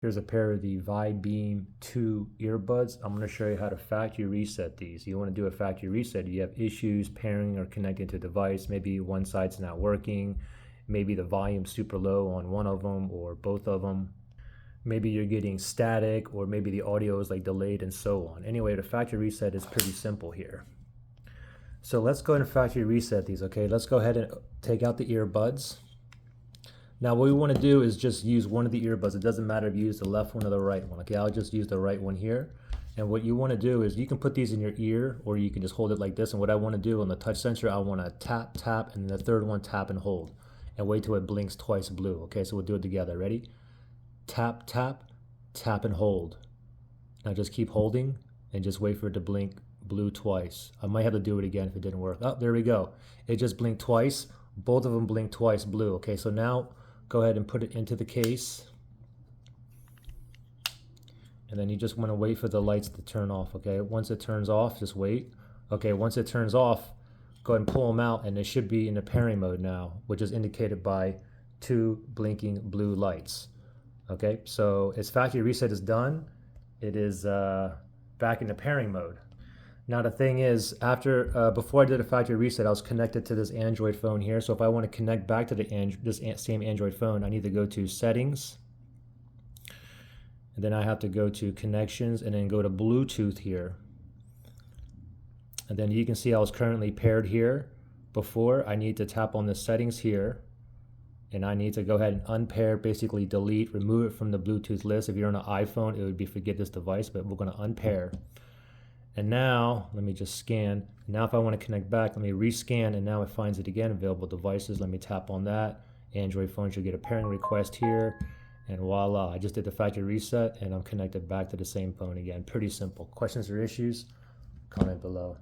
Here's a pair of the Vibeam 2 earbuds. I'm going to show you how to factory reset these. You want to do a factory reset. You have issues pairing or connecting to a device. Maybe one side's not working. Maybe the volume's super low on one of them or both of them. Maybe you're getting static, or maybe the audio is like delayed and so on. Anyway, the factory reset is pretty simple here. So let's go ahead and factory reset these, okay? Let's go ahead and take out the earbuds. Now what we want to do is just use one of the earbuds. It doesn't matter if you use the left one or the right one. Okay, I'll just use the right one here. And what you want to do is you can put these in your ear, or you can just hold it like this. And what I want to do on the touch sensor, I want to tap, tap, and then the third one tap and hold. And wait till it blinks twice blue. Okay, so we'll do it together. Ready? Tap, tap, tap and hold. Now just keep holding and just wait for it to blink blue twice. I might have to do it again if it didn't work. Oh, there we go. It just blinked twice. Both of them blinked twice blue. Okay, so now go ahead and put it into the case. And then you just want to wait for the lights to turn off, okay? Once it turns off, just wait. Okay, once it turns off, go ahead and pull them out, and it should be in the pairing mode now, which is indicated by 2 blinking blue lights. Okay, so its factory reset is done. It is back in the pairing mode. Now the thing is, before I did a factory reset, I was connected to this Android phone here. So if I want to connect back to this same Android phone, I need to go to Settings, and then I have to go to Connections, and then go to Bluetooth here. And then you can see I was currently paired here. Before, I need to tap on the Settings here, and I need to go ahead and unpair, basically delete, remove it from the Bluetooth list. If you're on an iPhone, it would be forget this device, but we're going to unpair. And now, let me just scan. Now if I want to connect back, let me rescan, and now it finds it again, available devices. Let me tap on that. Android phone should get a pairing request here. And voila, I just did the factory reset, and I'm connected back to the same phone again. Pretty simple. Questions or issues? Comment below.